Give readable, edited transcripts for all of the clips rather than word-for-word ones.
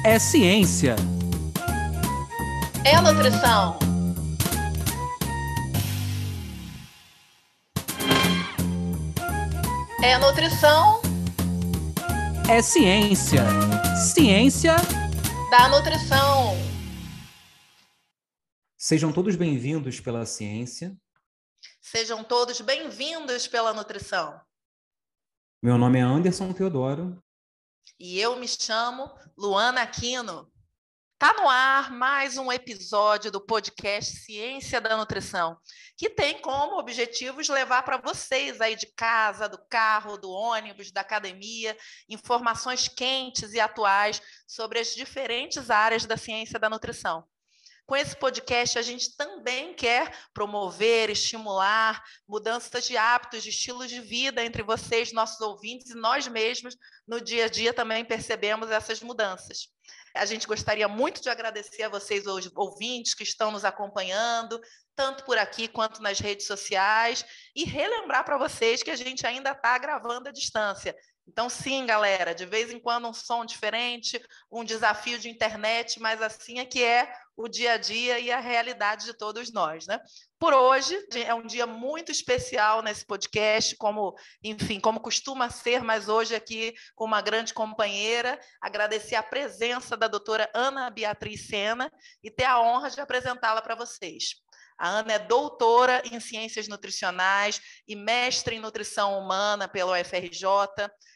É ciência. É nutrição. É nutrição. É ciência. Ciência Da nutrição. Sejam todos bem-vindos pela ciência. Sejam todos bem-vindos pela nutrição. Meu nome é Anderson Teodoro. E eu me chamo Luana Aquino. Tá no ar mais um episódio do podcast Ciência da Nutrição, que tem como objetivos levar para vocês aí de casa, do carro, do ônibus, da academia, informações quentes e atuais sobre as diferentes áreas da ciência da nutrição. Com esse podcast, a gente também quer promover, estimular mudanças de hábitos, de estilos de vida entre vocês, nossos ouvintes, e nós mesmos, no dia a dia, também percebemos essas mudanças. A gente gostaria muito de agradecer a vocês, os ouvintes que estão nos acompanhando, tanto por aqui quanto nas redes sociais, e relembrar para vocês que a gente ainda está gravando à distância. Então, sim, galera, de vez em quando um som diferente, um desafio de internet, mas assim é que é o dia a dia e a realidade de todos nós, né? Por hoje, é um dia muito especial nesse podcast, como costuma ser, mas hoje aqui com uma grande companheira, agradecer a presença da doutora Ana Beatriz Sena e ter a honra de apresentá-la para vocês. A Ana é doutora em Ciências Nutricionais e mestre em Nutrição Humana pela UFRJ,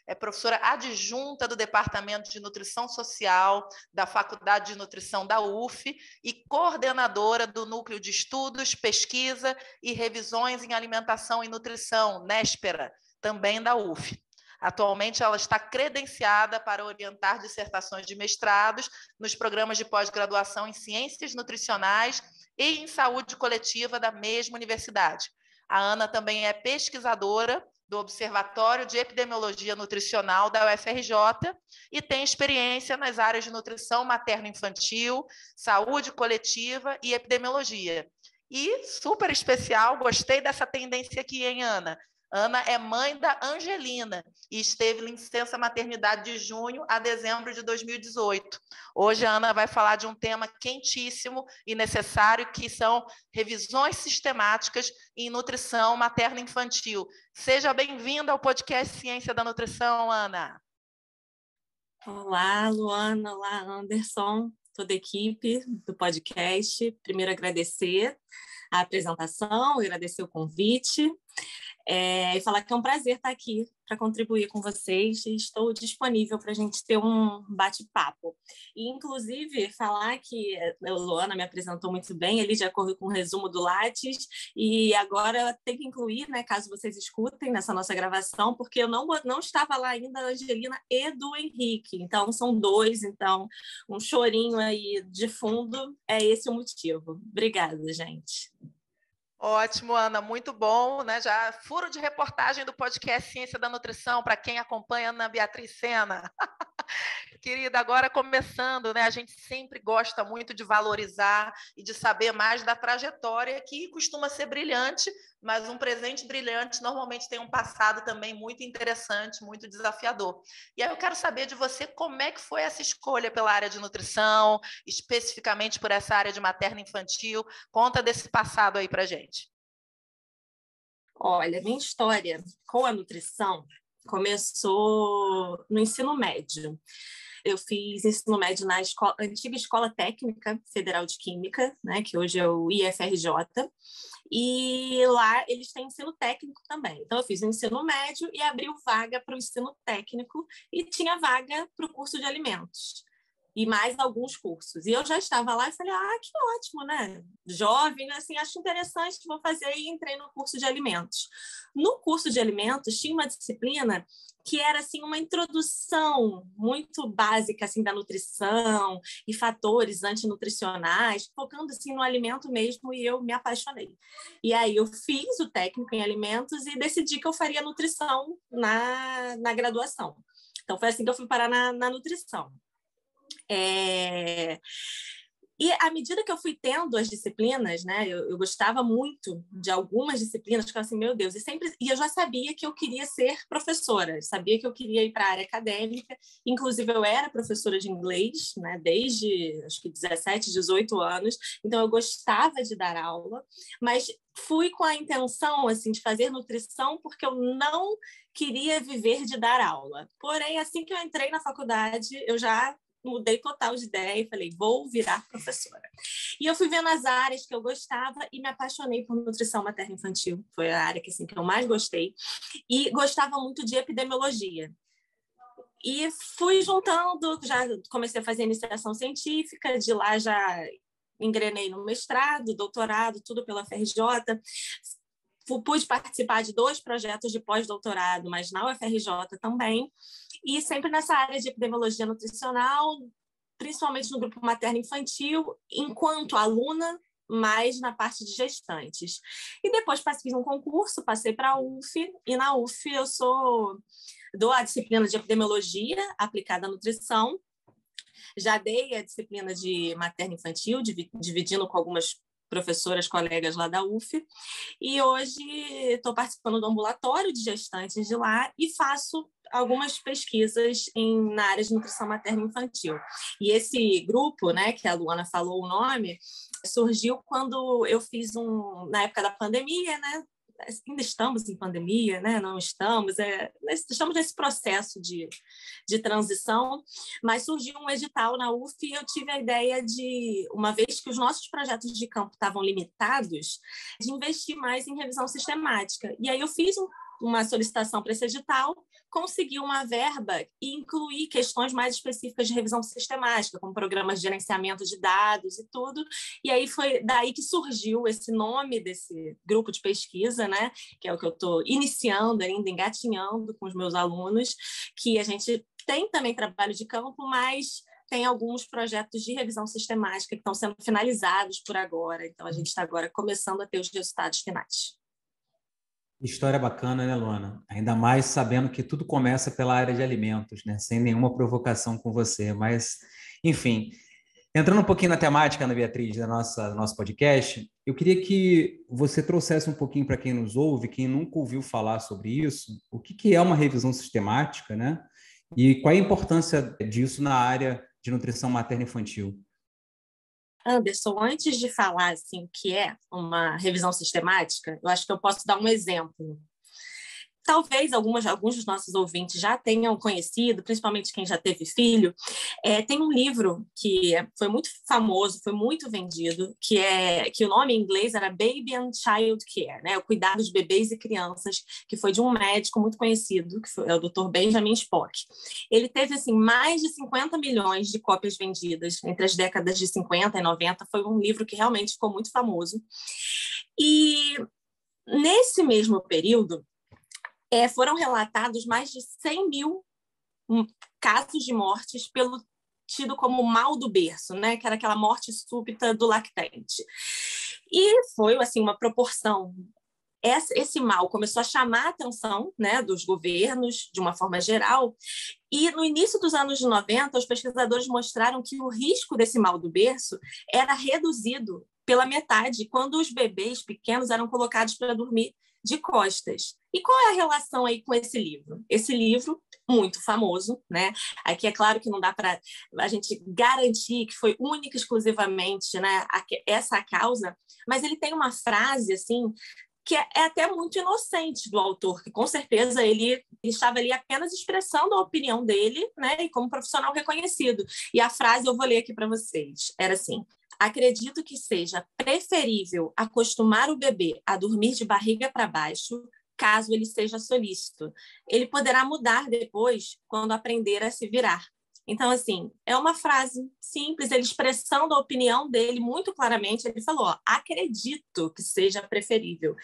é professora adjunta do Departamento de Nutrição Social da Faculdade de Nutrição da UF e coordenadora do Núcleo de Estudos, Pesquisa e Revisões em Alimentação e Nutrição, NESPERA, também da UF. Atualmente, ela está credenciada para orientar dissertações de mestrados nos programas de pós-graduação em Ciências Nutricionais e em Saúde Coletiva da mesma universidade. A Ana também é pesquisadora do Observatório de Epidemiologia Nutricional da UFRJ e tem experiência nas áreas de nutrição materno-infantil, saúde coletiva e epidemiologia. E, super especial, gostei dessa tendência aqui, hein, Ana? Ana é mãe da Angelina e esteve em licença maternidade de junho a dezembro de 2018. Hoje a Ana vai falar de um tema quentíssimo e necessário, que são revisões sistemáticas em nutrição materno-infantil. Seja bem-vinda ao podcast Ciência da Nutrição, Ana. Olá, Luana. Olá, Anderson, toda a equipe do podcast. Primeiro, agradecer a apresentação, agradecer o convite. E falar que é um prazer estar aqui para contribuir com vocês e estou disponível para a gente ter um bate-papo. E, inclusive, falar que a Luana me apresentou muito bem, ele de acordo com o resumo do Lattes, e agora tem que incluir, né, caso vocês escutem nessa nossa gravação, porque eu não estava lá ainda, a Angelina e do Henrique, então são dois, então um chorinho aí de fundo, é esse o motivo. Obrigada, gente. Ótimo, Ana, muito bom, né? Já furo de reportagem do podcast Ciência da Nutrição, para quem acompanha a Ana Beatriz Sena. Querida, agora começando, né? A gente sempre gosta muito de valorizar e de saber mais da trajetória, que costuma ser brilhante, mas um presente brilhante normalmente tem um passado também muito interessante, muito desafiador. E aí eu quero saber de você como é que foi essa escolha pela área de nutrição, especificamente por essa área de materno-infantil. Conta desse passado aí pra gente. Olha, minha história com a nutrição começou no ensino médio. Eu fiz ensino médio na antiga Escola Técnica Federal de Química, né, que hoje é o IFRJ, e lá eles têm ensino técnico também. Então, eu fiz o ensino médio e abriu vaga para o ensino técnico e tinha vaga para o curso de alimentos e mais alguns cursos. E eu já estava lá e falei, que ótimo, né? Jovem, assim, acho interessante, vou fazer, e entrei no curso de alimentos. No curso de alimentos tinha uma disciplina que era assim uma introdução muito básica assim da nutrição e fatores antinutricionais, focando assim no alimento mesmo, e eu me apaixonei. E aí eu fiz o técnico em alimentos e decidi que eu faria nutrição na graduação. Então foi assim que eu fui parar na nutrição. E à medida que eu fui tendo as disciplinas, né, eu gostava muito de algumas disciplinas, ficava assim, meu Deus, e eu já sabia que eu queria ser professora, sabia que eu queria ir para a área acadêmica, inclusive eu era professora de inglês, né, desde acho que 17, 18 anos, então eu gostava de dar aula, mas fui com a intenção assim de fazer nutrição porque eu não queria viver de dar aula. Porém, assim que eu entrei na faculdade, eu já mudei total de ideia e falei, vou virar professora. E eu fui vendo as áreas que eu gostava e me apaixonei por nutrição materno-infantil. Foi a área que, assim, que eu mais gostei. E gostava muito de epidemiologia. E fui juntando, já comecei a fazer iniciação científica, de lá já engrenei no mestrado, doutorado, tudo pela FRJ. Pude participar de 2 projetos de pós-doutorado, mas na UFRJ também, e sempre nessa área de epidemiologia nutricional, principalmente no grupo materno-infantil, enquanto aluna, mais na parte de gestantes. E depois fiz um concurso, passei para a UF, e na UF eu dou a disciplina de epidemiologia aplicada à nutrição, já dei a disciplina de materno-infantil, dividindo com algumas professoras, colegas lá da UF, e hoje estou participando do ambulatório de gestantes de lá e faço algumas pesquisas na área de nutrição materno-infantil. E esse grupo, né, que a Luana falou o nome, surgiu quando eu fiz na época da pandemia, né? Ainda estamos em pandemia, né? Não estamos, estamos nesse processo de transição, mas surgiu um edital na UF e eu tive a ideia de, uma vez que os nossos projetos de campo estavam limitados, de investir mais em revisão sistemática. E aí eu fiz uma solicitação para esse edital, consegui uma verba e incluí questões mais específicas de revisão sistemática, como programas de gerenciamento de dados e tudo. E aí foi daí que surgiu esse nome desse grupo de pesquisa, né? Que é o que eu estou iniciando ainda, engatinhando com os meus alunos, que a gente tem também trabalho de campo, mas tem alguns projetos de revisão sistemática que estão sendo finalizados por agora. Então, a gente está agora começando a ter os resultados finais. História bacana, né, Luana? Ainda mais sabendo que tudo começa pela área de alimentos, né? Sem nenhuma provocação com você. Mas, enfim, entrando um pouquinho na temática, Ana Beatriz, do nosso podcast, eu queria que você trouxesse um pouquinho para quem nos ouve, quem nunca ouviu falar sobre isso, o que é uma revisão sistemática, né? E qual é a importância disso na área de nutrição materno-infantil? Anderson, antes de falar assim, o que é uma revisão sistemática, eu acho que eu posso dar um exemplo. Talvez alguns dos nossos ouvintes já tenham conhecido, principalmente quem já teve filho. Tem um livro que foi muito famoso, foi muito vendido, que o nome em inglês era Baby and Child Care, né? O cuidado de bebês e crianças, que foi de um médico muito conhecido, que é o Dr. Benjamin Spock. Ele teve assim, mais de 50 milhões de cópias vendidas entre as décadas de 50 e 90. Foi um livro que realmente ficou muito famoso. E nesse mesmo período, foram relatados mais de 100 mil casos de mortes tido como mal do berço, né? Que era aquela morte súbita do lactente. E foi assim, uma proporção. Esse mal começou a chamar a atenção, né, dos governos, de uma forma geral, e no início dos anos 90, os pesquisadores mostraram que o risco desse mal do berço era reduzido pela metade quando os bebês pequenos eram colocados para dormir de costas. E qual é a relação aí com esse livro? Esse livro, muito famoso, né? Aqui é claro que não dá para a gente garantir que foi única e exclusivamente, né, essa causa, mas ele tem uma frase, assim, que é até muito inocente do autor, que com certeza ele estava ali apenas expressando a opinião dele, né, e como profissional reconhecido. E a frase eu vou ler aqui para vocês. Era assim: acredito que seja preferível acostumar o bebê a dormir de barriga para baixo, caso ele seja solícito. Ele poderá mudar depois quando aprender a se virar. Então, assim, é uma frase simples, ele expressando a opinião dele muito claramente. Ele falou, acredito que seja preferível.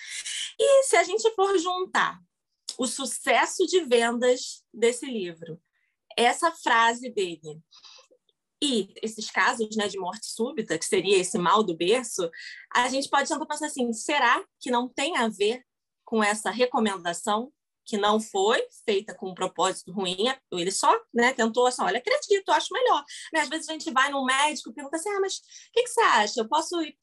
E se a gente for juntar o sucesso de vendas desse livro, essa frase dele, e esses casos, né, de morte súbita, que seria esse mal do berço, a gente pode pensar assim, será que não tem a ver com essa recomendação que não foi feita com um propósito ruim, ele só, né, tentou assim, olha, acredito, acho melhor. Né? Às vezes a gente vai num médico e pergunta assim, mas o que você acha? Eu posso ir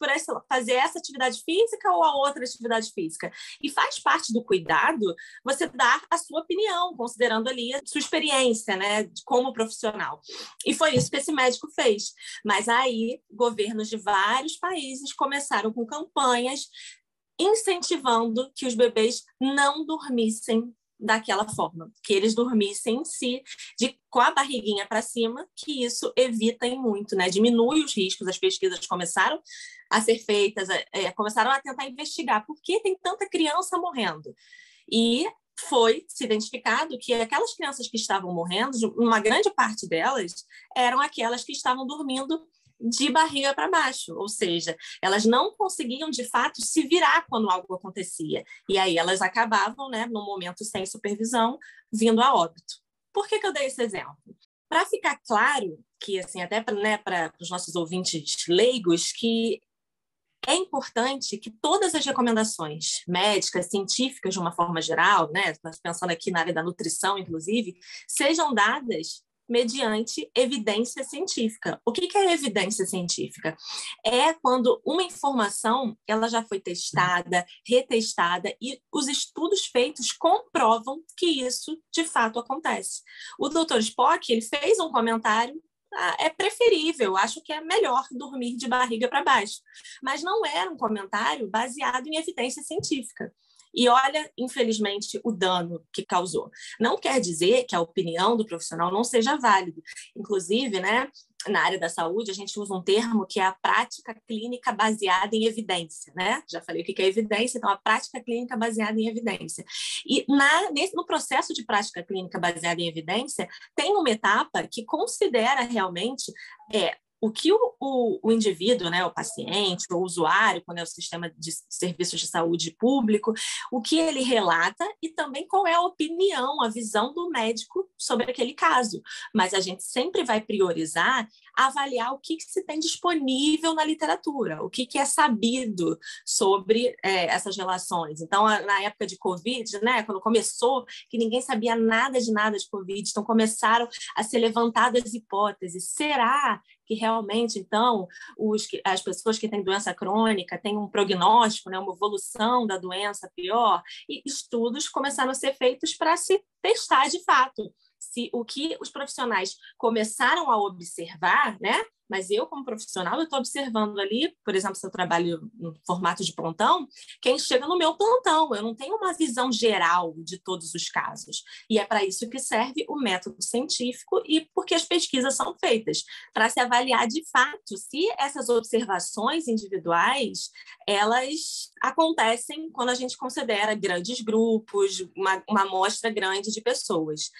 fazer essa atividade física ou a outra atividade física? E faz parte do cuidado você dar a sua opinião, considerando ali a sua experiência, né, como profissional. E foi isso que esse médico fez. Mas aí, governos de vários países começaram com campanhas incentivando que os bebês não dormissem daquela forma, que eles dormissem em si, com a barriguinha para cima, que isso evita muito, né? Diminui os riscos. As pesquisas começaram a ser feitas, começaram a tentar investigar por que tem tanta criança morrendo. E foi se identificado que aquelas crianças que estavam morrendo, uma grande parte delas eram aquelas que estavam dormindo de barriga para baixo, ou seja, elas não conseguiam, de fato, se virar quando algo acontecia. E aí elas acabavam, né, no momento sem supervisão, vindo a óbito. Por que eu dei esse exemplo? Para ficar claro que, assim, até para os nossos ouvintes leigos, que é importante que todas as recomendações médicas, científicas, de uma forma geral, né, pensando aqui na área da nutrição, inclusive, sejam dadas mediante evidência científica. O que é evidência científica? É quando uma informação ela já foi testada, retestada, e os estudos feitos comprovam que isso, de fato, acontece. O Dr. Spock, ele fez um comentário: é preferível, acho que é melhor dormir de barriga para baixo. Mas não era um comentário baseado em evidência científica. E olha, infelizmente, o dano que causou. Não quer dizer que a opinião do profissional não seja válida. Inclusive, né, na área da saúde, a gente usa um termo que é a prática clínica baseada em evidência, né? Já falei o que é evidência, então a prática clínica baseada em evidência. E no processo de prática clínica baseada em evidência, tem uma etapa que considera realmente o que o indivíduo, né, o paciente, o usuário, quando é o sistema de serviços de saúde público, o que ele relata e também qual é a opinião, a visão do médico sobre aquele caso. Mas a gente sempre vai priorizar avaliar o que se tem disponível na literatura, o que é sabido sobre essas relações. Então, na época de Covid, né, quando começou, que ninguém sabia nada de Covid, então começaram a ser levantadas hipóteses. Será que realmente, então, as pessoas que têm doença crônica têm um prognóstico, né, uma evolução da doença pior? E estudos começaram a ser feitos para se testar de fato se o que os profissionais começaram a observar, né? Mas eu, como profissional, eu estou observando ali, por exemplo, se eu trabalho no formato de plantão, quem chega no meu plantão, eu não tenho uma visão geral de todos os casos. E é para isso que serve o método científico e porque as pesquisas são feitas, para se avaliar de fato se essas observações individuais, elas acontecem quando a gente considera grandes grupos, uma amostra grande de pessoas.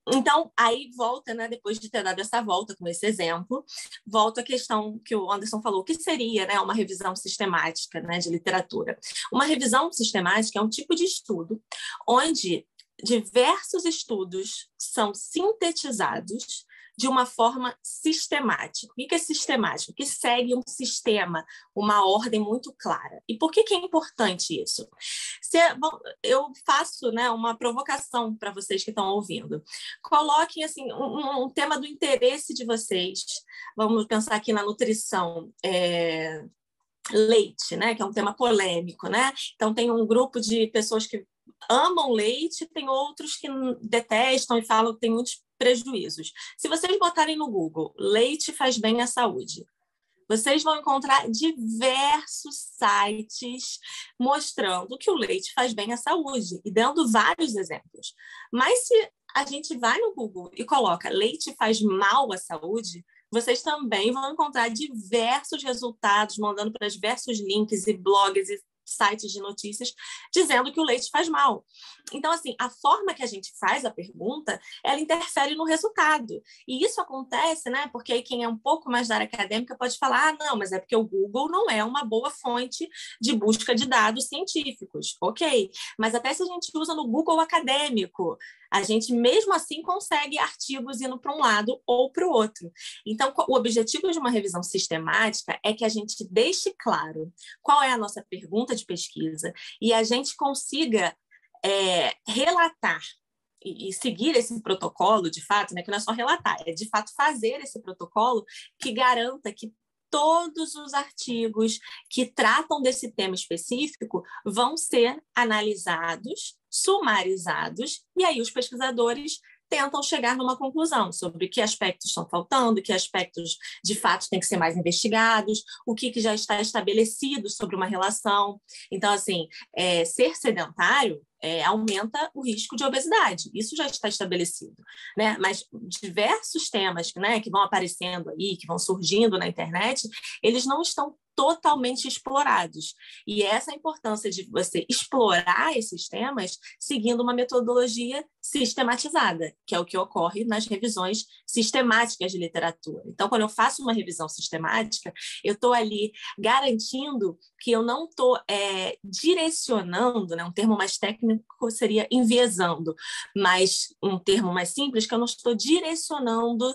Então, aí volta, né, depois de ter dado essa volta com esse exemplo, volta a questão que o Anderson falou, que seria, né, uma revisão sistemática, né, de literatura. Uma revisão sistemática é um tipo de estudo onde diversos estudos são sintetizados de uma forma sistemática. O que é sistemático? Que segue um sistema, uma ordem muito clara. E por que é importante isso? Eu faço, né, uma provocação para vocês que estão ouvindo. Coloquem assim, um tema do interesse de vocês. Vamos pensar aqui na nutrição. Leite, né, que é um tema polêmico, né? Então, tem um grupo de pessoas que amam leite, tem outros que detestam e falam que tem muitos prejuízos. Se vocês botarem no Google, leite faz bem à saúde, vocês vão encontrar diversos sites mostrando que o leite faz bem à saúde e dando vários exemplos. Mas se a gente vai no Google e coloca leite faz mal à saúde, vocês também vão encontrar diversos resultados, mandando para diversos links e blogs e sites de notícias dizendo que o leite faz mal. Então, assim, a forma que a gente faz a pergunta, ela interfere no resultado. E isso acontece, né? Porque aí quem é um pouco mais da área acadêmica pode falar, não, mas é porque o Google não é uma boa fonte de busca de dados científicos. Ok, mas até se a gente usa no Google acadêmico, a gente mesmo assim consegue artigos indo para um lado ou para o outro. Então, o objetivo de uma revisão sistemática é que a gente deixe claro qual é a nossa pergunta de pesquisa e a gente consiga relatar e seguir esse protocolo, de fato, né, que não é só relatar, é de fato fazer esse protocolo que garanta que todos os artigos que tratam desse tema específico vão ser analisados, sumarizados, e aí os pesquisadores tentam chegar numa conclusão sobre que aspectos estão faltando, que aspectos de fato têm que ser mais investigados, o que já está estabelecido sobre uma relação. Então, assim, ser sedentário aumenta o risco de obesidade. Isso já está estabelecido, né? Mas diversos temas, né, que vão aparecendo aí, que vão surgindo na internet, eles não estão totalmente explorados. E essa é a importância de você explorar esses temas seguindo uma metodologia sistematizada, que é o que ocorre nas revisões sistemáticas de literatura. Então, quando eu faço uma revisão sistemática, eu estou ali garantindo que eu não estou direcionando, né? Um termo mais técnico seria enviesando, mas um termo mais simples, que eu não estou direcionando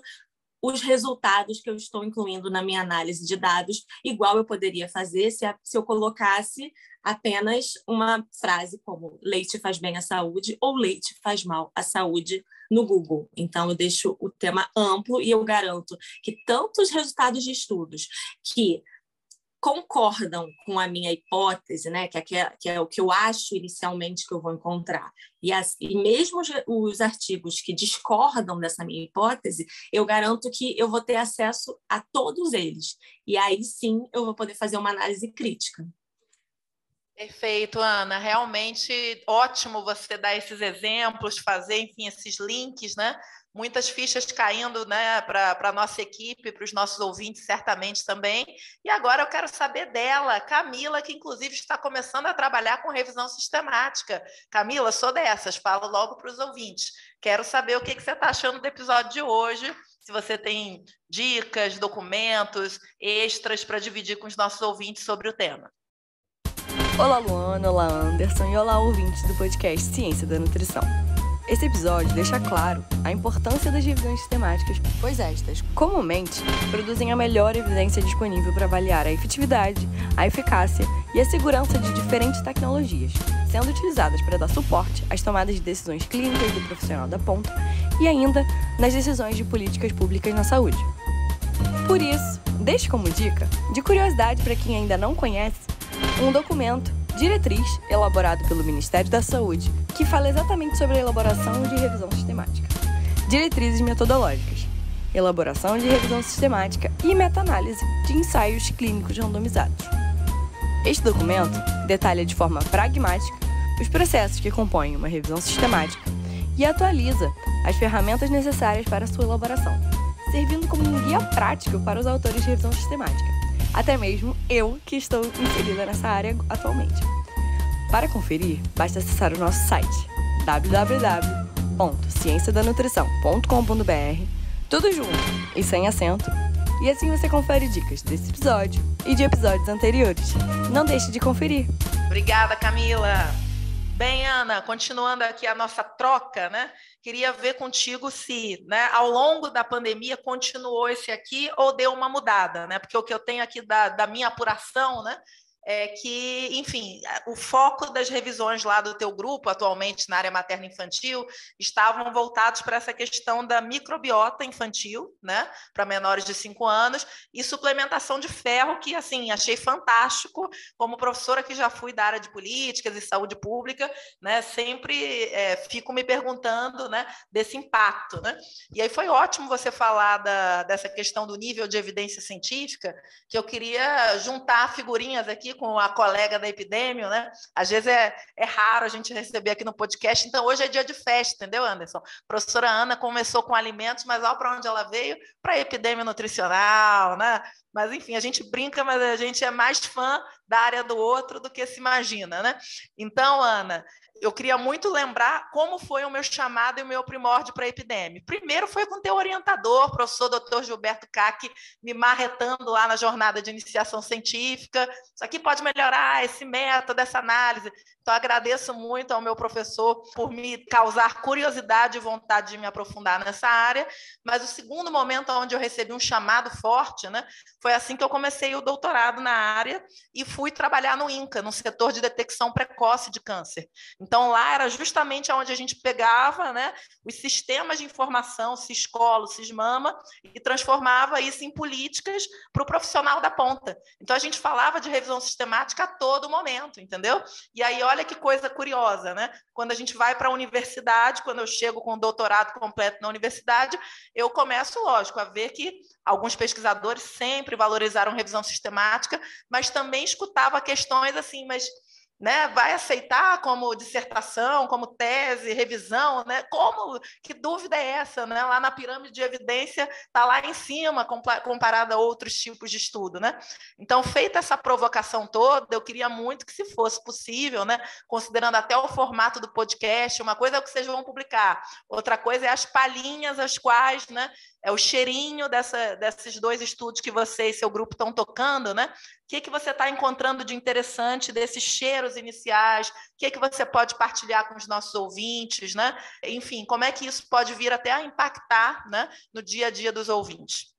os resultados que eu estou incluindo na minha análise de dados, igual eu poderia fazer se eu colocasse apenas uma frase como leite faz bem à saúde ou leite faz mal à saúde no Google. Então, eu deixo o tema amplo e eu garanto que tanto os resultados de estudos que concordam com a minha hipótese, né, que é o que eu acho inicialmente que eu vou encontrar, e mesmo os artigos que discordam dessa minha hipótese, eu garanto que eu vou ter acesso a todos eles, e aí sim eu vou poder fazer uma análise crítica. Perfeito, Ana. Realmente ótimo você dar esses exemplos, fazer, enfim, esses links, né? Muitas fichas caindo, né, para a nossa equipe, para os nossos ouvintes, certamente também. E agora eu quero saber dela, Camila, que inclusive está começando a trabalhar com revisão sistemática. Camila, sou dessas, falo logo para os ouvintes. Quero saber o que você está achando do episódio de hoje, se você tem dicas, documentos, extras para dividir com os nossos ouvintes sobre o tema. Olá, Luana, olá, Anderson e olá, ouvintes do podcast Ciência da Nutrição. Esse episódio deixa claro a importância das revisões sistemáticas, pois estas, comumente, produzem a melhor evidência disponível para avaliar a efetividade, a eficácia e a segurança de diferentes tecnologias, sendo utilizadas para dar suporte às tomadas de decisões clínicas do profissional da ponta e ainda nas decisões de políticas públicas na saúde. Por isso, deixo como dica, de curiosidade para quem ainda não conhece, um documento, diretriz, elaborado pelo Ministério da Saúde, que fala exatamente sobre a elaboração de revisão sistemática. Diretrizes metodológicas, elaboração de revisão sistemática e meta-análise de ensaios clínicos randomizados. Este documento detalha de forma pragmática os processos que compõem uma revisão sistemática e atualiza as ferramentas necessárias para sua elaboração, servindo como um guia prático para os autores de revisão sistemática. Até mesmo eu, que estou inserida nessa área atualmente. Para conferir, basta acessar o nosso site www.cienciadanutrição.com.br, tudo junto e sem acento, e assim você confere dicas desse episódio e de episódios anteriores. Não deixe de conferir. Obrigada, Camila. Bem, Ana, continuando aqui a nossa troca, né? Queria ver contigo se, né, ao longo da pandemia continuou esse aqui ou deu uma mudada, né? Porque o que eu tenho aqui da minha apuração, né, é que, enfim, o foco das revisões lá do teu grupo, atualmente na área materno-infantil, estavam voltados para essa questão da microbiota infantil, né, para menores de 5 anos, e suplementação de ferro, que, assim, achei fantástico, como professora que já fui da área de políticas e saúde pública, né, sempre fico me perguntando, né, desse impacto, né, e aí foi ótimo você falar dessa questão do nível de evidência científica, que eu queria juntar figurinhas aqui com a colega da Epidêmio, né? Às vezes é raro a gente receber aqui no podcast, então hoje é dia de festa, entendeu, Anderson? A professora Ana começou com alimentos, mas olha para onde ela veio, para a Epidêmio Nutricional, né? Mas, enfim, a gente brinca, mas a gente é mais fã da área do outro do que se imagina, né? Então, Ana, eu queria muito lembrar como foi o meu chamado e o meu primórdio para a Epidêmio. Primeiro foi com o teu orientador, professor Dr. Gilberto Cac, me marretando lá na jornada de iniciação científica. Isso aqui pode melhorar esse método, essa análise. Então, agradeço muito ao meu professor por me causar curiosidade e vontade de me aprofundar nessa área, mas o segundo momento onde eu recebi um chamado forte, né, foi assim que eu comecei o doutorado na área e fui trabalhar no INCA, no setor de detecção precoce de câncer. Então, lá era justamente onde a gente pegava, né, os sistemas de informação, Ciscolo, Cismama, e transformava isso em políticas para o profissional da ponta. Então, a gente falava de revisão sistemática a todo momento, entendeu? E aí, olha que coisa curiosa, né? Quando a gente vai para a universidade, quando eu chego com o doutorado completo na universidade, eu começo, lógico, a ver que alguns pesquisadores sempre valorizaram revisão sistemática, mas também escutava questões assim, mas, né, vai aceitar como dissertação, como tese, revisão, né? Como? Que dúvida é essa, né? Lá na pirâmide de evidência está lá em cima, comparada a outros tipos de estudo, né? Então, feita essa provocação toda, eu queria muito que, se fosse possível, né, considerando até o formato do podcast, uma coisa é o que vocês vão publicar, outra coisa é as palhinhas as quais, né, é o cheirinho desses dois estudos que você e seu grupo estão tocando, né? O que você está encontrando de interessante desses cheiros iniciais? O que você pode partilhar com os nossos ouvintes, né? Enfim, como é que isso pode vir até a impactar, né, no dia a dia dos ouvintes?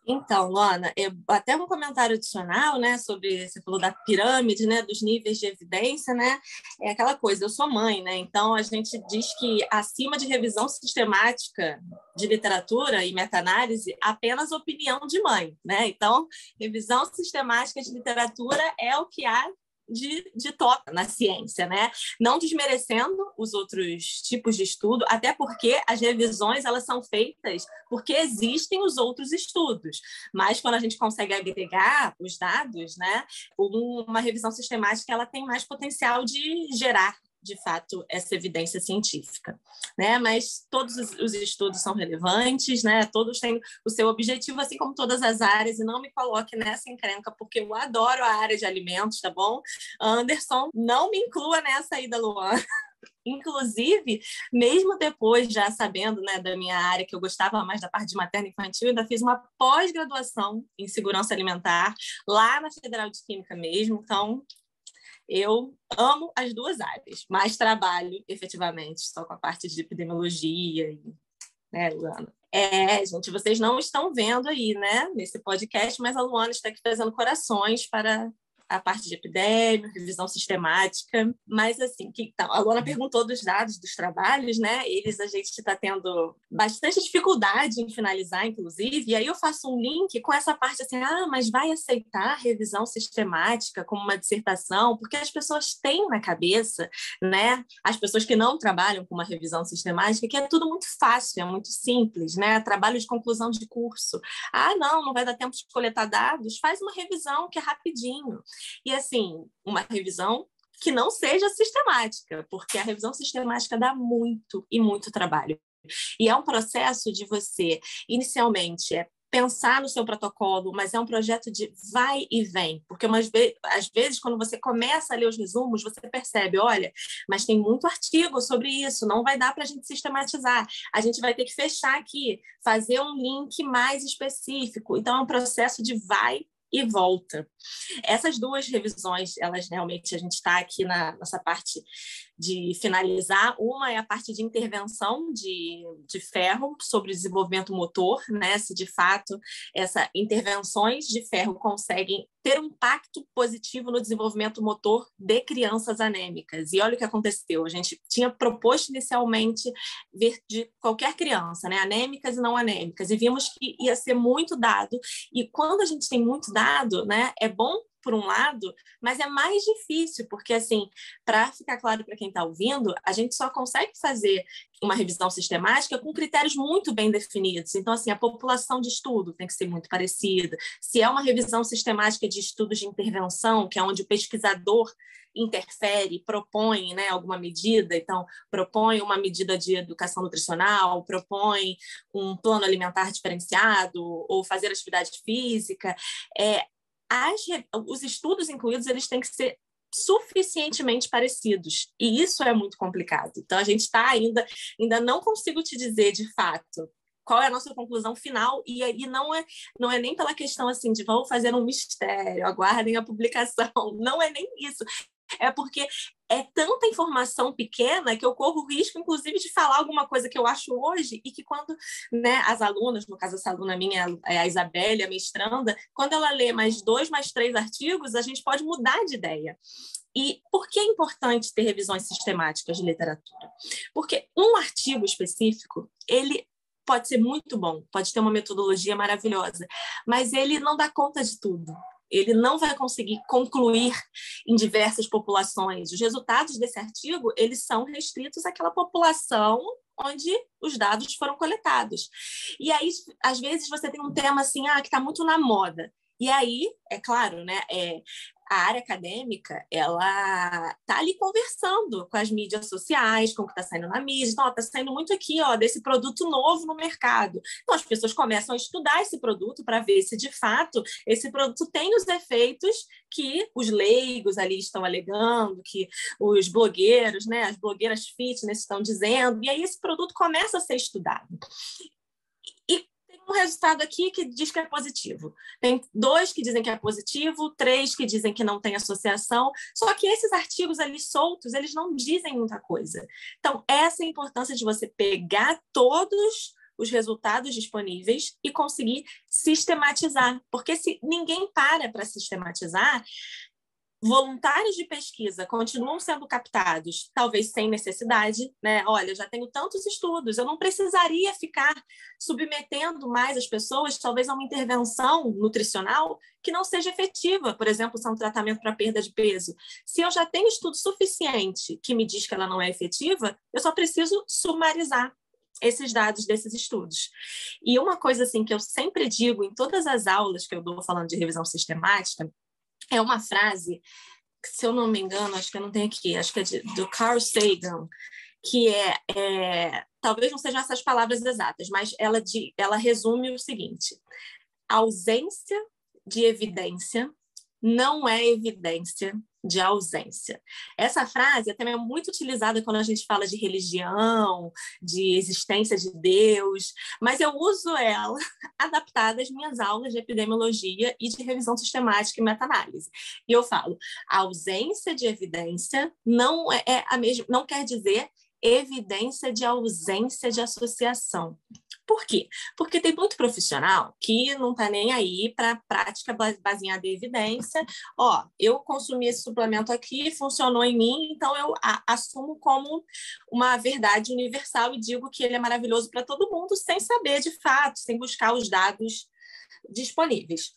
Então, Luana, até um comentário adicional, né, sobre, você falou da pirâmide, né, dos níveis de evidência, né, é aquela coisa, eu sou mãe, né, então a gente diz que acima de revisão sistemática de literatura e meta-análise, apenas opinião de mãe, né, então revisão sistemática de literatura é o que há de top na ciência, né? Não desmerecendo os outros tipos de estudo, até porque as revisões elas são feitas porque existem os outros estudos. Mas quando a gente consegue agregar os dados, né? Uma revisão sistemática ela tem mais potencial de gerar de fato essa evidência científica, né? Mas todos os estudos são relevantes, né? Todos têm o seu objetivo, assim como todas as áreas, e não me coloque nessa encrenca, porque eu adoro a área de alimentos, tá bom? Anderson, não me inclua nessa aí da Luana. Inclusive, mesmo depois, já sabendo, né, da minha área, que eu gostava mais da parte de materno-infantil, ainda fiz uma pós-graduação em segurança alimentar, lá na Federal de Química mesmo, então eu amo as duas áreas, mas trabalho efetivamente só com a parte de epidemiologia, né, Luana? Gente, vocês não estão vendo aí, né, nesse podcast, mas a Luana está aqui fazendo corações para a parte de epidemia, revisão sistemática, mas assim, a Luana perguntou dos dados dos trabalhos, né? A gente está tendo bastante dificuldade em finalizar, inclusive, e aí eu faço um link com essa parte assim, mas vai aceitar revisão sistemática como uma dissertação? Porque as pessoas têm na cabeça, né? As pessoas que não trabalham com uma revisão sistemática, que é tudo muito fácil, é muito simples, né? Trabalho de conclusão de curso. Não vai dar tempo de coletar dados, faz uma revisão que é rapidinho. E, assim, uma revisão que não seja sistemática, porque a revisão sistemática dá muito e muito trabalho. E é um processo de você, inicialmente, pensar no seu protocolo, mas é um projeto de vai e vem, porque às vezes, quando você começa a ler os resumos, você percebe, olha, mas tem muito artigo sobre isso, não vai dar para a gente sistematizar, a gente vai ter que fechar aqui, fazer um link mais específico. Então, é um processo de vai e volta. Essas duas revisões, elas realmente, a gente está aqui nessa parte de finalizar. Uma é a parte de intervenção de ferro sobre o desenvolvimento motor, né? Se de fato essas intervenções de ferro conseguem ter um impacto positivo no desenvolvimento motor de crianças anêmicas. E olha o que aconteceu, a gente tinha proposto inicialmente ver de qualquer criança, né? Anêmicas e não anêmicas, e vimos que ia ser muito dado, e quando a gente tem muito dado, né, é bom por um lado, mas é mais difícil, porque, assim, para ficar claro para quem está ouvindo, a gente só consegue fazer uma revisão sistemática com critérios muito bem definidos. Então, assim, a população de estudo tem que ser muito parecida. Se é uma revisão sistemática de estudos de intervenção, que é onde o pesquisador interfere, propõe, né, alguma medida, então propõe uma medida de educação nutricional, propõe um plano alimentar diferenciado ou fazer atividade física, os estudos incluídos eles têm que ser suficientemente parecidos, e isso é muito complicado. Então, a gente está ainda não consigo te dizer, de fato, qual é a nossa conclusão final, e aí não é nem pela questão assim de vamos fazer um mistério, aguardem a publicação, não é nem isso. é porque é tanta informação pequena que eu corro o risco, inclusive, de falar alguma coisa que eu acho hoje e que quando, né, as alunas, no caso essa aluna minha, é a Isabelle, a mestranda, quando ela lê mais 2, mais 3 artigos, a gente pode mudar de ideia. E por que é importante ter revisões sistemáticas de literatura? Porque um artigo específico, ele pode ser muito bom, pode ter uma metodologia maravilhosa, mas ele não dá conta de tudo. Ele não vai conseguir concluir em diversas populações. Os resultados desse artigo, eles são restritos àquela população onde os dados foram coletados. E aí, às vezes, você tem um tema assim, que está muito na moda. E aí, é claro, né, a área acadêmica, ela está ali conversando com as mídias sociais, com o que está saindo na mídia. Então, está saindo muito aqui, desse produto novo no mercado. Então, as pessoas começam a estudar esse produto para ver se, de fato, esse produto tem os efeitos que os leigos ali estão alegando, que os blogueiros, né, as blogueiras fitness estão dizendo. E aí, esse produto começa a ser estudado. Um resultado aqui que diz que é positivo. Tem 2 que dizem que é positivo, 3 que dizem que não tem associação, só que esses artigos ali soltos, eles não dizem muita coisa. Então, essa é a importância de você pegar todos os resultados disponíveis e conseguir sistematizar, porque se ninguém para sistematizar, voluntários de pesquisa continuam sendo captados, talvez sem necessidade, né? Olha, já tenho tantos estudos, eu não precisaria ficar submetendo mais as pessoas, talvez, a uma intervenção nutricional que não seja efetiva, por exemplo, se é um tratamento para perda de peso. Se eu já tenho estudo suficiente que me diz que ela não é efetiva, eu só preciso sumarizar esses dados desses estudos. E uma coisa assim que eu sempre digo em todas as aulas que eu dou falando de revisão sistemática, é uma frase, se eu não me engano, acho que eu não tenho aqui, acho que é do Carl Sagan, que talvez não sejam essas palavras exatas, mas ela resume o seguinte: a ausência de evidência não é evidência de ausência. Essa frase também é muito utilizada quando a gente fala de religião, de existência de Deus, mas eu uso ela adaptada às minhas aulas de epidemiologia e de revisão sistemática e meta-análise. E eu falo, a ausência de evidência não é a mesma, não quer dizer evidência de ausência de associação. Por quê? Porque tem muito profissional que não está nem aí para prática baseada em evidência. Eu consumi esse suplemento aqui, funcionou em mim, então eu assumo como uma verdade universal e digo que ele é maravilhoso para todo mundo, sem saber de fato, sem buscar os dados disponíveis.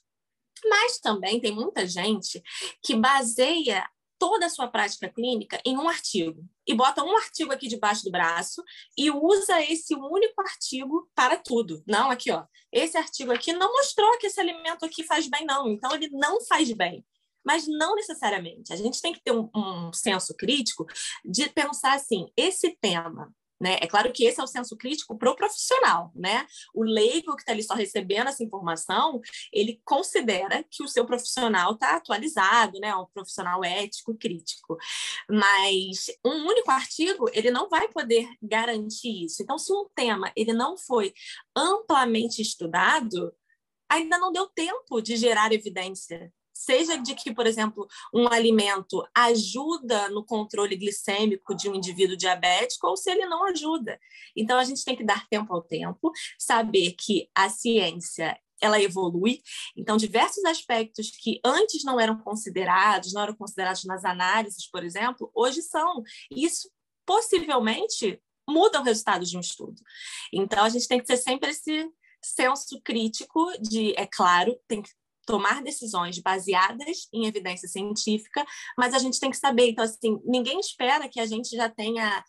Mas também tem muita gente que baseia toda a sua prática clínica em um artigo e bota um artigo aqui debaixo do braço e usa esse único artigo para tudo. Não, aqui, esse artigo aqui não mostrou que esse alimento aqui faz bem, não. Então, ele não faz bem. Mas não necessariamente. A gente tem que ter um senso crítico de pensar assim, esse tema, né? É claro que esse é o senso crítico para o profissional, né? O leigo que está ali só recebendo essa informação, ele considera que o seu profissional está atualizado, né? Um profissional ético e crítico. Mas um único artigo, ele não vai poder garantir isso. Então, se um tema ele não foi amplamente estudado, ainda não deu tempo de gerar evidência. Seja de que, por exemplo, um alimento ajuda no controle glicêmico de um indivíduo diabético ou se ele não ajuda. Então, a gente tem que dar tempo ao tempo, saber que a ciência ela evolui. Então, diversos aspectos que antes não eram considerados nas análises, por exemplo, hoje são. E isso, possivelmente, muda o resultado de um estudo. Então, a gente tem que ter sempre esse senso crítico de, é claro, tem que tomar decisões baseadas em evidência científica, mas a gente tem que saber. Então, assim, ninguém espera que a gente já tenha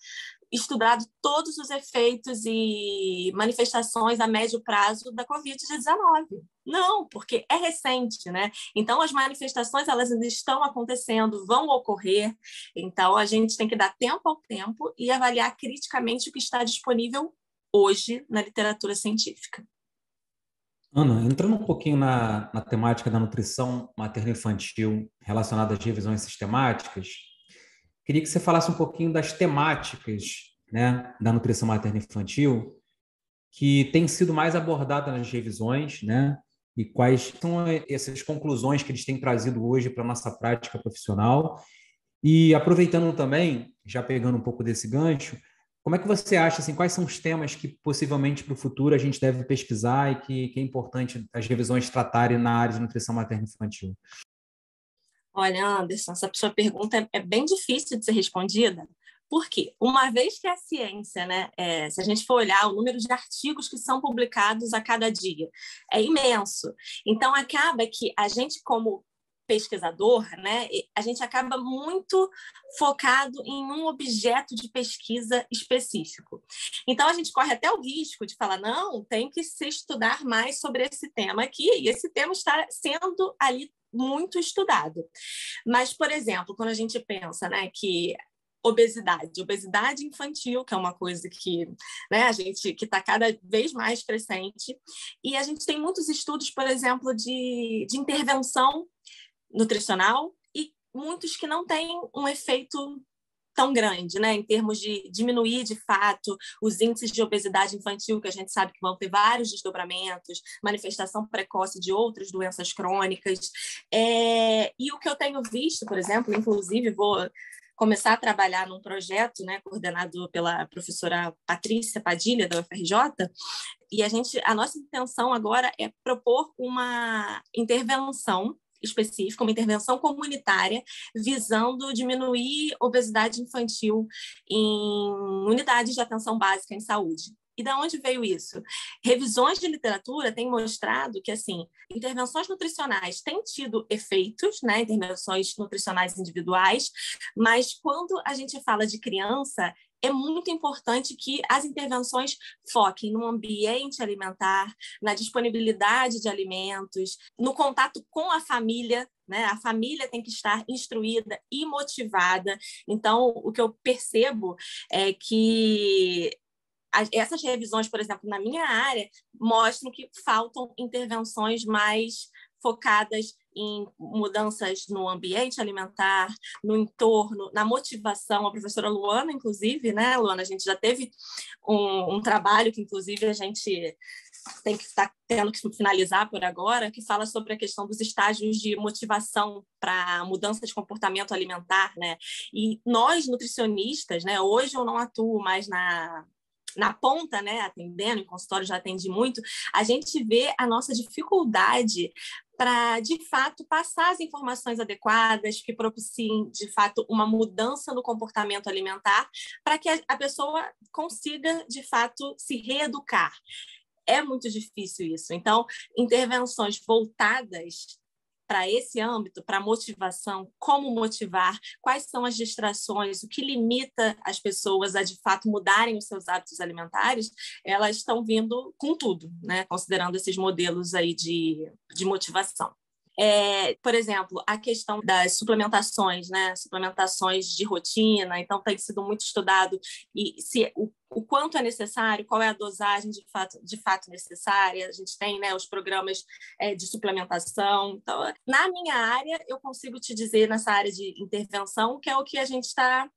estudado todos os efeitos e manifestações a médio prazo da Covid-19. Não, porque é recente, né? Então, as manifestações, elas ainda estão acontecendo, vão ocorrer. Então, a gente tem que dar tempo ao tempo e avaliar criticamente o que está disponível hoje na literatura científica. Ana, entrando um pouquinho na temática da nutrição materno-infantil relacionada às revisões sistemáticas, queria que você falasse um pouquinho das temáticas, né, da nutrição materno-infantil que tem sido mais abordada nas revisões, né, e quais são essas conclusões que eles têm trazido hoje para a nossa prática profissional E aproveitando também, já pegando um pouco desse gancho, como é que você acha, assim, quais são os temas que possivelmente para o futuro a gente deve pesquisar e que é importante as revisões tratarem na área de nutrição materno-infantil? Olha, Anderson, essa sua pergunta é bem difícil de ser respondida, porque uma vez que a ciência, né, se a gente for olhar o número de artigos que são publicados a cada dia, é imenso. Então, acaba que a gente, como pesquisador, né, a gente acaba muito focado em um objeto de pesquisa específico. Então, a gente corre até o risco de falar, não, tem que se estudar mais sobre esse tema aqui, e esse tema está sendo ali muito estudado. Mas, por exemplo, quando a gente pensa, né, que obesidade infantil, que é uma coisa que, né, a gente que está cada vez mais crescente, e a gente tem muitos estudos, por exemplo, de intervenção nutricional e muitos que não têm um efeito tão grande, né, em termos de diminuir, de fato, os índices de obesidade infantil, que a gente sabe que vão ter vários desdobramentos, manifestação precoce de outras doenças crônicas. E o que eu tenho visto, por exemplo, inclusive vou começar a trabalhar num projeto, né, coordenado pela professora Patrícia Padilha, da UFRJ, e a nossa intenção agora é propor uma intervenção específica, uma intervenção comunitária visando diminuir obesidade infantil em unidades de atenção básica em saúde. E da onde veio isso? Revisões de literatura têm mostrado que, assim, intervenções nutricionais têm tido efeitos, né, intervenções nutricionais individuais, mas quando a gente fala de criança, é muito importante que as intervenções foquem no ambiente alimentar, na disponibilidade de alimentos, no contato com a família, né? A família tem que estar instruída e motivada. Então, o que eu percebo é que essas revisões, por exemplo, na minha área, mostram que faltam intervenções mais focadas em mudanças no ambiente alimentar, no entorno, na motivação. A professora Luana, inclusive, né, Luana, a gente já teve um trabalho que, inclusive, a gente tem que estar tendo que finalizar por agora, que fala sobre a questão dos estágios de motivação para mudança de comportamento alimentar, né? E nós, nutricionistas, né, hoje eu não atuo mais na ponta, né, atendendo, em consultório já atendi muito, a gente vê a nossa dificuldade para, de fato, passar as informações adequadas, que propiciem, de fato, uma mudança no comportamento alimentar, para que a pessoa consiga, de fato, se reeducar. É muito difícil isso. Então, intervenções voltadas para esse âmbito, para motivação, como motivar, quais são as distrações, o que limita as pessoas a, de fato, mudarem os seus hábitos alimentares, elas estão vindo com tudo, né? Considerando esses modelos aí de motivação. Por exemplo, a questão das suplementações, né? Suplementações de rotina, então tem sido muito estudado e se o quanto é necessário, qual é a dosagem de fato necessária. A gente tem, né, os programas de suplementação. Então, na minha área, eu consigo te dizer, nessa área de intervenção, que é o que a gente está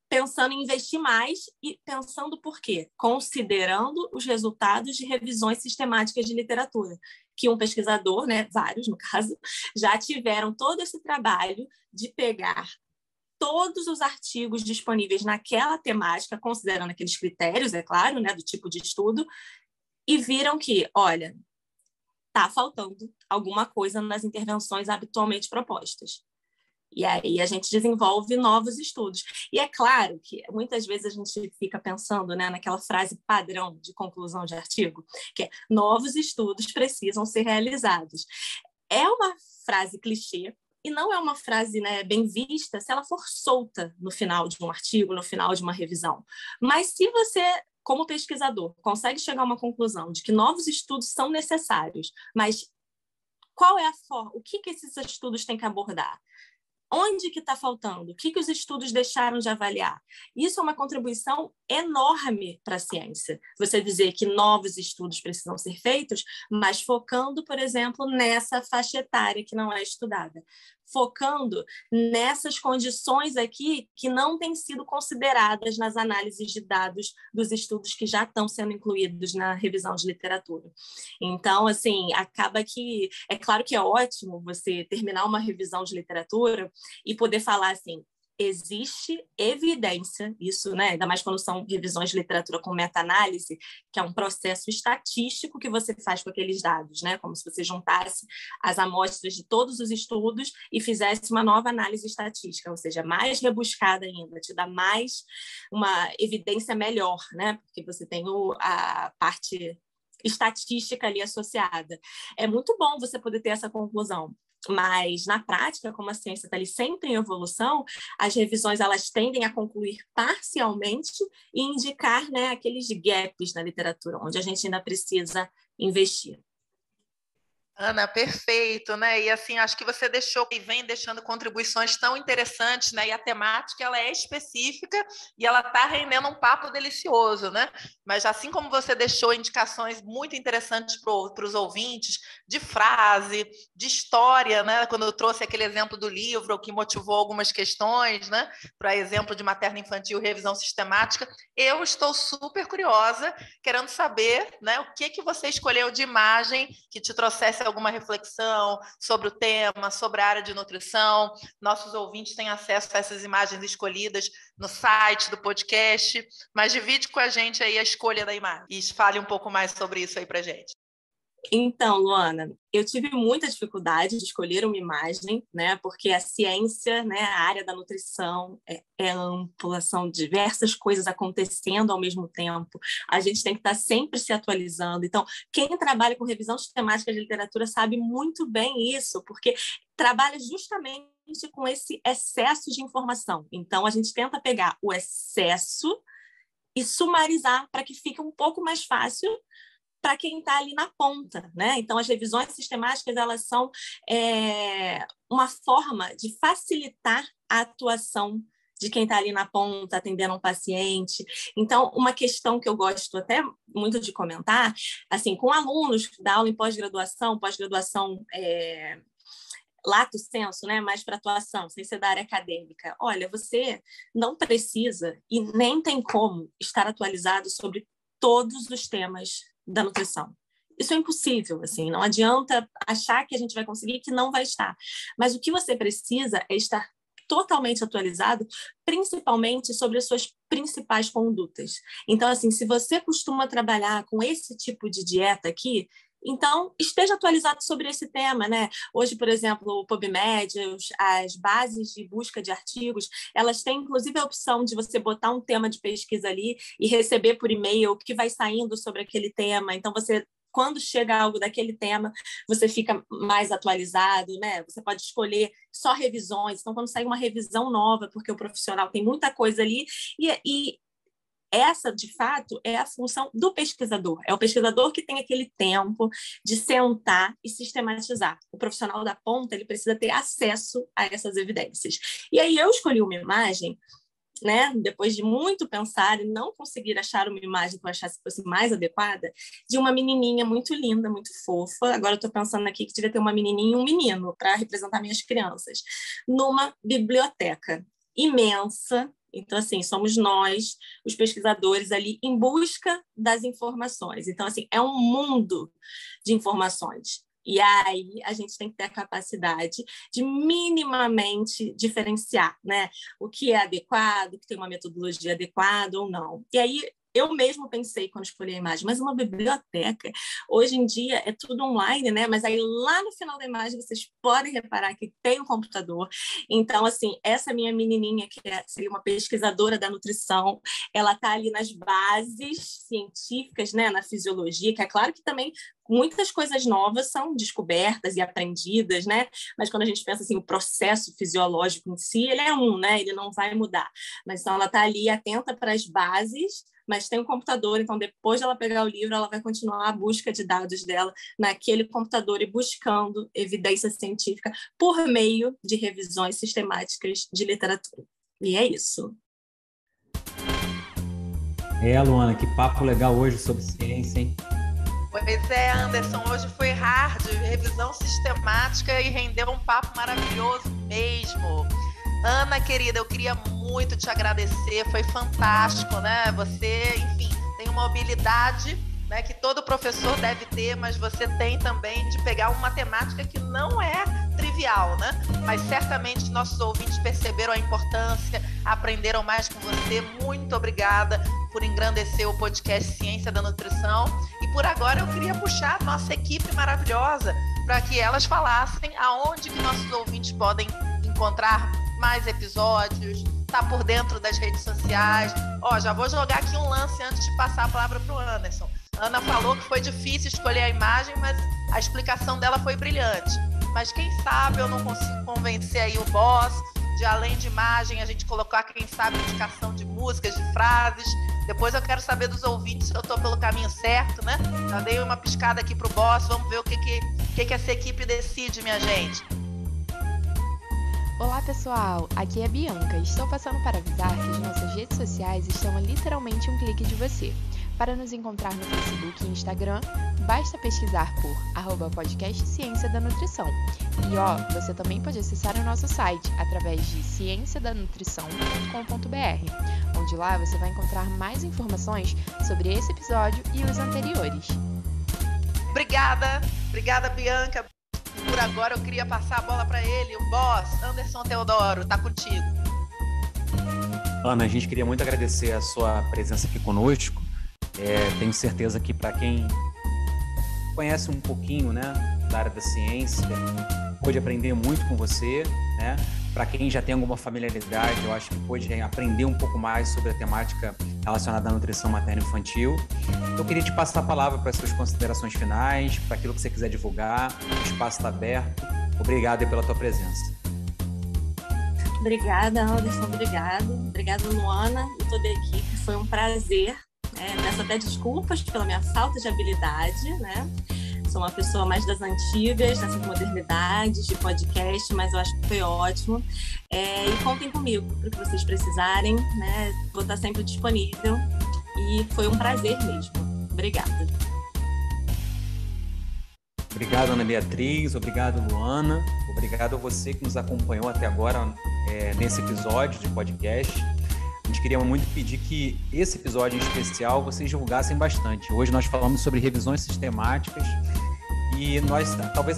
pensando em investir mais e pensando por quê? Considerando os resultados de revisões sistemáticas de literatura, que um pesquisador, né, vários no caso, já tiveram todo esse trabalho de pegar todos os artigos disponíveis naquela temática, considerando aqueles critérios, é claro, né, do tipo de estudo, e viram que, olha, está faltando alguma coisa nas intervenções habitualmente propostas. E aí a gente desenvolve novos estudos. E é claro que muitas vezes a gente fica pensando, né, naquela frase padrão de conclusão de artigo, que é novos estudos precisam ser realizados. É uma frase clichê e não é uma frase, né, bem vista se ela for solta no final de um artigo, no final de uma revisão. Mas se você, como pesquisador, consegue chegar a uma conclusão de que novos estudos são necessários, mas qual é a forma? O que esses estudos têm que abordar? Onde que está faltando? O que os estudos deixaram de avaliar? Isso é uma contribuição enorme para a ciência. Você dizer que novos estudos precisam ser feitos, mas focando, por exemplo, nessa faixa etária que não é estudada. Focando nessas condições aqui que não têm sido consideradas nas análises de dados dos estudos que já estão sendo incluídos na revisão de literatura. Então, assim, acaba que... É claro que é ótimo você terminar uma revisão de literatura e poder falar assim, existe evidência, isso, né? Ainda mais quando são revisões de literatura com meta-análise, que é um processo estatístico que você faz com aqueles dados, né? Como se você juntasse as amostras de todos os estudos e fizesse uma nova análise estatística, ou seja, mais rebuscada ainda, te dá mais uma evidência melhor, né? Porque você tem a parte estatística ali associada. É muito bom você poder ter essa conclusão. Mas, na prática, como a ciência está ali sempre em evolução, as revisões elas tendem a concluir parcialmente e indicar, né, aqueles gaps na literatura, onde a gente ainda precisa investir. Ana, perfeito, né? E assim, acho que você deixou e vem deixando contribuições tão interessantes, né? E a temática ela é específica e ela está rendendo um papo delicioso, né? Mas assim como você deixou indicações muito interessantes para os ouvintes, de frase, de história, né? Quando eu trouxe aquele exemplo do livro que motivou algumas questões, né? Para exemplo de materno-infantil, revisão sistemática, eu estou super curiosa, querendo saber, né? O que você escolheu de imagem que te trouxesse alguma reflexão sobre o tema, sobre a área de nutrição. Nossos ouvintes têm acesso a essas imagens escolhidas no site do podcast, mas divide com a gente aí a escolha da imagem e fale um pouco mais sobre isso aí pra gente. Então, Luana, eu tive muita dificuldade de escolher uma imagem, né? Porque a ciência, né, a área da nutrição é ampla, são diversas coisas acontecendo ao mesmo tempo. A gente tem que estar sempre se atualizando. Então, quem trabalha com revisão sistemática de literatura sabe muito bem isso, porque trabalha justamente com esse excesso de informação. Então, a gente tenta pegar o excesso e sumarizar para que fique um pouco mais fácil para quem está ali na ponta, né? Então, as revisões sistemáticas, elas são uma forma de facilitar a atuação de quem está ali na ponta, atendendo um paciente. Então, uma questão que eu gosto até muito de comentar, assim, com alunos da aula em pós-graduação lato sensu, né, mais para atuação, sem ser da área acadêmica. Olha, você não precisa e nem tem como estar atualizado sobre todos os temas da nutrição. Isso é impossível, assim, não adianta achar que a gente vai conseguir, que não vai estar. Mas o que você precisa é estar totalmente atualizado, principalmente sobre as suas principais condutas. Então, assim, se você costuma trabalhar com esse tipo de dieta aqui, então, esteja atualizado sobre esse tema, né? Hoje, por exemplo, o PubMed, as bases de busca de artigos, elas têm, inclusive, a opção de você botar um tema de pesquisa ali e receber por e-mail o que vai saindo sobre aquele tema. Então, quando chega algo daquele tema, você fica mais atualizado, né? Você pode escolher só revisões. Então, quando sai uma revisão nova, porque o profissional tem muita coisa ali, e essa, de fato, é a função do pesquisador. É o pesquisador que tem aquele tempo de sentar e sistematizar. O profissional da ponta, ele precisa ter acesso a essas evidências. E aí eu escolhi uma imagem, né, depois de muito pensar e não conseguir achar uma imagem que eu achasse que fosse mais adequada, de uma menininha muito linda, muito fofa. Agora eu estou pensando aqui que devia ter uma menininha e um menino para representar minhas crianças, numa biblioteca imensa. Então, assim, somos nós, os pesquisadores ali, em busca das informações. Então, assim, é um mundo de informações. E aí a gente tem que ter a capacidade de minimamente diferenciar, né? O que é adequado, o que tem uma metodologia adequada ou não. E aí eu mesmo pensei quando escolhi a imagem, mas uma biblioteca, hoje em dia é tudo online, né? Mas aí lá no final da imagem vocês podem reparar que tem um computador. Então, assim, essa minha menininha, que seria uma pesquisadora da nutrição, ela está ali nas bases científicas, né? Na fisiologia, que é claro que também muitas coisas novas são descobertas e aprendidas, né? Mas quando a gente pensa assim, o processo fisiológico em si, ele é né? Ele não vai mudar. Mas então ela está ali atenta para as bases, mas tem um computador, então depois de ela pegar o livro, ela vai continuar a busca de dados dela naquele computador e buscando evidência científica por meio de revisões sistemáticas de literatura. E é isso. Luana, que papo legal hoje sobre ciência, hein? Pois é, Anderson, hoje foi hard, revisão sistemática e rendeu um papo maravilhoso mesmo. Ana, querida, eu queria muito te agradecer, foi fantástico, né? Você, enfim, tem uma habilidade, né, que todo professor deve ter, mas você tem também de pegar uma matemática que não é trivial, né? Mas certamente nossos ouvintes perceberam a importância, aprenderam mais com você. Muito obrigada por engrandecer o podcast Ciência da Nutrição. E por agora eu queria puxar a nossa equipe maravilhosa para que elas falassem aonde que nossos ouvintes podem encontrar mais episódios, tá por dentro das redes sociais. Já vou jogar aqui um lance antes de passar a palavra para o Anderson. Ana falou que foi difícil escolher a imagem, mas a explicação dela foi brilhante. Mas quem sabe eu não consigo convencer aí o boss de, além de imagem, a gente colocar, quem sabe, indicação de músicas, de frases. Depois eu quero saber dos ouvintes se eu estou pelo caminho certo, né? Já dei uma piscada aqui pro boss, vamos ver o que essa equipe decide, minha gente. Olá pessoal, aqui é a Bianca. Estou passando para avisar que as nossas redes sociais estão a literalmente um clique de você. Para nos encontrar no Facebook e Instagram, basta pesquisar por @podcast Ciência da Nutrição. E você também pode acessar o nosso site através de cienciadanutrição.com.br, onde lá você vai encontrar mais informações sobre esse episódio e os anteriores. Obrigada Bianca. Por agora eu queria passar a bola para ele, o boss, Anderson Teodoro, tá contigo. Ana, a gente queria muito agradecer a sua presença aqui conosco. Tenho certeza que para quem conhece um pouquinho, né, da área da ciência, pôde aprender muito com você, né? Para quem já tem alguma familiaridade, eu acho que pôde aprender um pouco mais sobre a temática relacionada à nutrição materno-infantil. Eu queria te passar a palavra para as suas considerações finais, para aquilo que você quiser divulgar. O espaço está aberto. Obrigado pela tua presença. Obrigada, Anderson. Obrigada, Luana e toda a equipe. Foi um prazer. Peço até desculpas pela minha falta de habilidade, né? Sou uma pessoa mais das antigas, dessas modernidades, de podcast, mas eu acho que foi ótimo. E contem comigo para o que vocês precisarem, né? Vou estar sempre disponível e foi um prazer mesmo. Obrigada. Obrigado, Ana Beatriz. Obrigado, Luana. Obrigado a você que nos acompanhou até agora nesse episódio de podcast. A gente queria muito pedir que esse episódio em especial vocês divulgassem bastante. Hoje nós falamos sobre revisões sistemáticas e nós talvez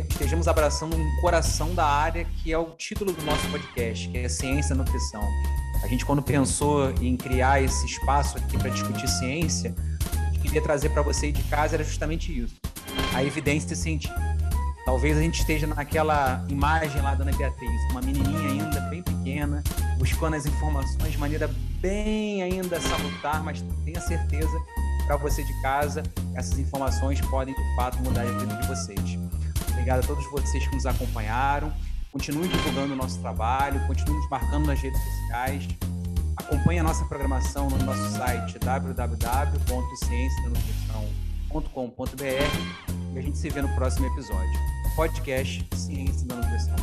estejamos abraçando um coração da área que é o título do nosso podcast, que é Ciência e Nutrição. A gente, quando pensou em criar esse espaço aqui para discutir ciência, a gente queria trazer para você de casa era justamente isso, a evidência científica. Talvez a gente esteja naquela imagem lá da Ana Beatriz, uma menininha ainda bem pequena, buscando as informações de maneira bem ainda salutar, mas tenha certeza, para você de casa, essas informações podem de fato mudar a vida de vocês. Obrigado a todos vocês que nos acompanharam. Continuem divulgando o nosso trabalho, continuem nos marcando nas redes sociais. Acompanhe a nossa programação no nosso site www.cienciadanutrição.com.br e a gente se vê no próximo episódio. Podcast Ciência da Nutrição.